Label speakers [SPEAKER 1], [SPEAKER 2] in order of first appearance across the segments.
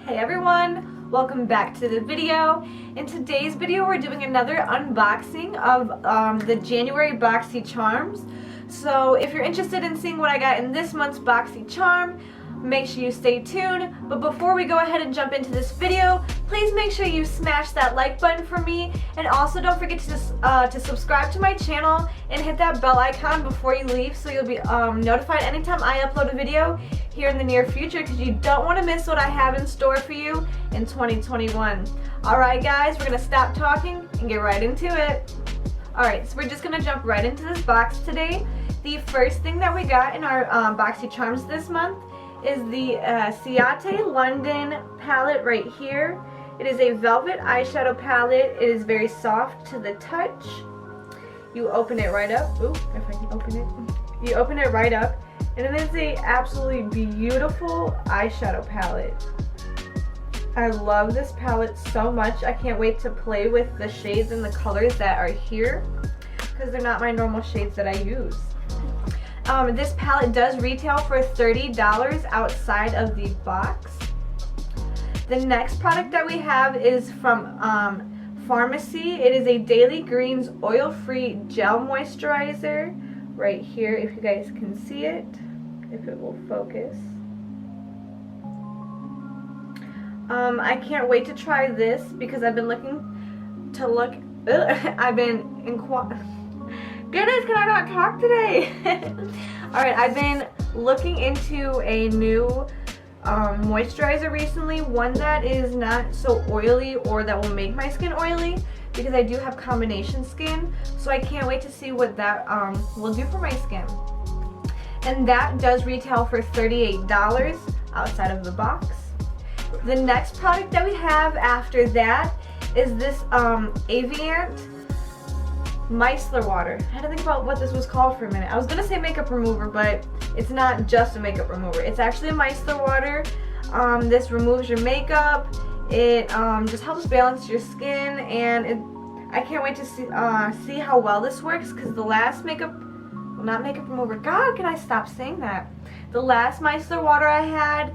[SPEAKER 1] Hey everyone, welcome back to the video. In today's video we're doing another unboxing of the January BoxyCharms. So if you're interested in seeing what I got in this month's BoxyCharm, make sure you stay tuned. But before we go ahead and jump into this video, please make sure you smash that like button for me, and also don't forget to subscribe to my channel and hit that bell icon before you leave so you'll be notified anytime I upload a video here in the near future, because you don't want to miss what I have in store for you in 2021. Alright guys, we're going to stop talking and get right into it. Alright, so we're just going to jump right into this box today. The first thing that we got in our BoxyCharms this month is the Ciate London palette right here. It is a velvet eyeshadow palette. It is very soft to the touch. You open it right up. Ooh, if I can open it. You open it right up, and it is a absolutely beautiful eyeshadow palette. I love this palette so much. I can't wait to play with the shades and the colors that are here, because they're not my normal shades that I use. This palette does retail for $30 outside of the box. The next product that we have is from Farmacy. It is a Daily Greens oil-free gel moisturizer right here, if you guys can see it, if it will focus. I can't wait to try this because I've been looking to look. I've been Goodness, can I not talk today? Alright, I've been looking into a new moisturizer recently, one that is not so oily or that will make my skin oily, because I do have combination skin, so I can't wait to see what that will do for my skin. And that does retail for $38 outside of the box. The next product that we have after that is this Avient micellar water. I had to think about what this was called for a minute. I was gonna say makeup remover, but it's not just a makeup remover. It's actually a micellar water. This removes your makeup. It just helps balance your skin, and I can't wait to see how well this works, because the last not makeup remover. God, can I stop saying that? The last micellar water I had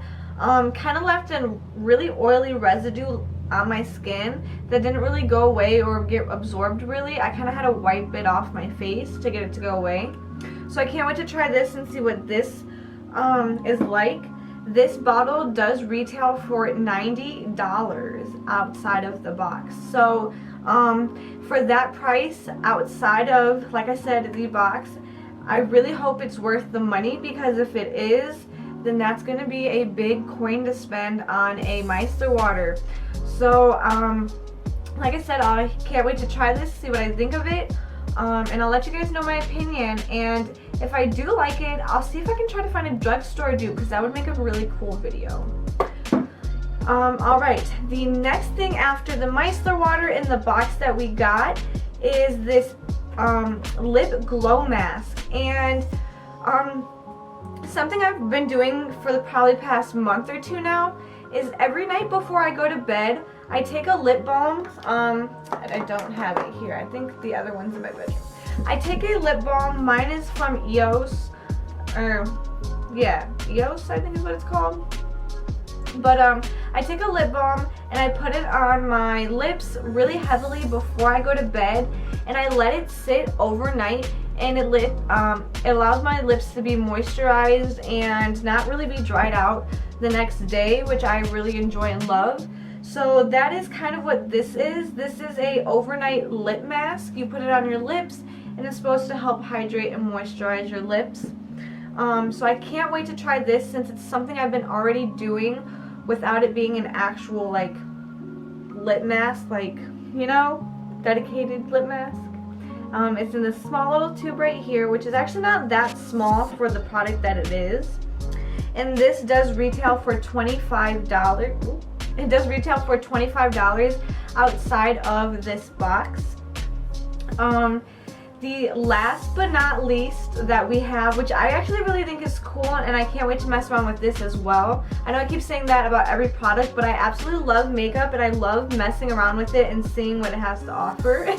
[SPEAKER 1] kind of left a really oily residue on my skin that didn't really go away or get absorbed really. I kind of had to wipe it off my face to get it to go away. So I can't wait to try this and see what this is like. This bottle does retail for $90 outside of the box. So for that price outside of, like I said, the box, I really hope it's worth the money, because if it is, then that's going to be a big coin to spend on a micellar water. So, like I said, I can't wait to try this, see what I think of it, and I'll let you guys know my opinion. And if I do like it, I'll see if I can try to find a drugstore dupe, because that would make a really cool video. Alright, the next thing after the micellar water in the box that we got is this lip glow mask. And something I've been doing for the probably past month or two now is every night before I go to bed, I take a lip balm. I don't have it here. I think the other one's in my bedroom. I take a lip balm. Mine is from EOS. EOS, I think is what it's called. But I take a lip balm and I put it on my lips really heavily before I go to bed, and I let it sit overnight, and it allows my lips to be moisturized and not really be dried out the next day, which I really enjoy and love. So that is kind of what this is. This is a overnight lip mask. You put it on your lips, and it's supposed to help hydrate and moisturize your lips. So I can't wait to try this, since it's something I've been already doing without it being an actual like lip mask, like, you know, dedicated lip mask. It's in this small little tube right here, which is actually not that small for the product that it is. And this does retail for $25. It does retail for $25 outside of this box. The last but not least that we have, which I actually really think is cool, and I can't wait to mess around with this as well. I know I keep saying that about every product, but I absolutely love makeup, and I love messing around with it and seeing what it has to offer.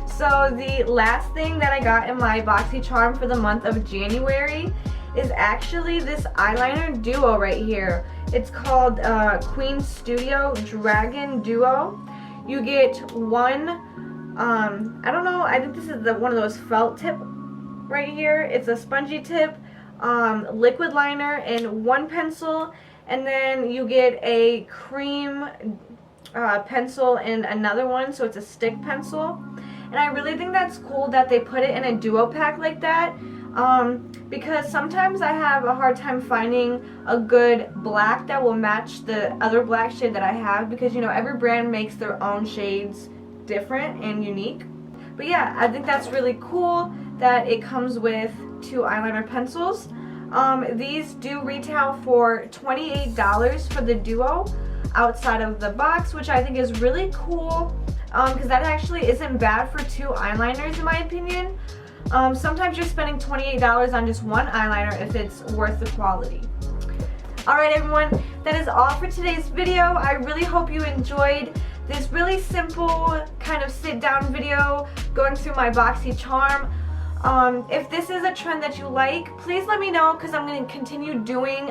[SPEAKER 1] So the last thing that I got in my BoxyCharm for the month of January is actually this eyeliner duo right here. It's called Queen Studio Dragon Duo. You get one, I don't know, I think this is one of those felt tip right here. It's a spongy tip, liquid liner, and one pencil, and then you get a cream pencil and another one, so it's a stick pencil. And I really think that's cool that they put it in a duo pack like that, because sometimes I have a hard time finding a good black that will match the other black shade that I have, because you know every brand makes their own shades different and unique. But yeah, I think that's really cool that it comes with 2 eyeliner pencils. These do retail for $28 for the duo outside of the box, which I think is really cool, because that actually isn't bad for 2 eyeliners in my opinion. Sometimes you're spending $28 on just one eyeliner if it's worth the quality. Alright everyone, that is all for today's video. I really hope you enjoyed this really simple kind of sit down video going through my BoxyCharm. If this is a trend that you like, please let me know, because I'm going to continue doing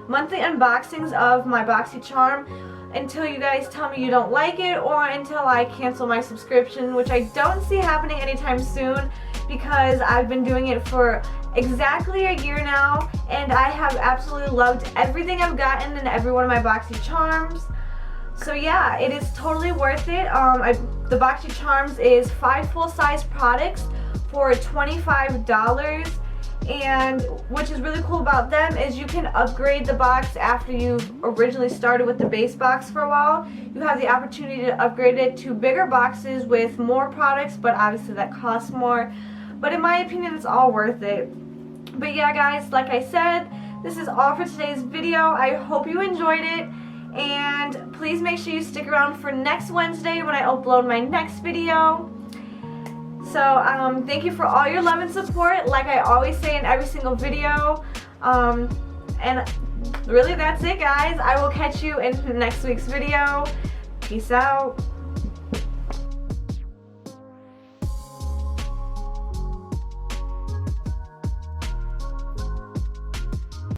[SPEAKER 1] monthly unboxings of my BoxyCharm until you guys tell me you don't like it, or until I cancel my subscription, which I don't see happening anytime soon, because I've been doing it for exactly a year now, and I have absolutely loved everything I've gotten in every one of my BoxyCharms. So yeah, it is totally worth it. The BoxyCharms is 5 full-size products for $25, and which is really cool about them is you can upgrade the box after you've originally started with the base box for a while. You have the opportunity to upgrade it to bigger boxes with more products, but obviously that costs more. But in my opinion, it's all worth it. But yeah guys, like I said, this is all for today's video. I hope you enjoyed it, and please make sure you stick around for next Wednesday when I upload my next video. So thank you for all your love and support, like I always say in every single video. And really that's it guys. I will catch you in next week's video. Peace out.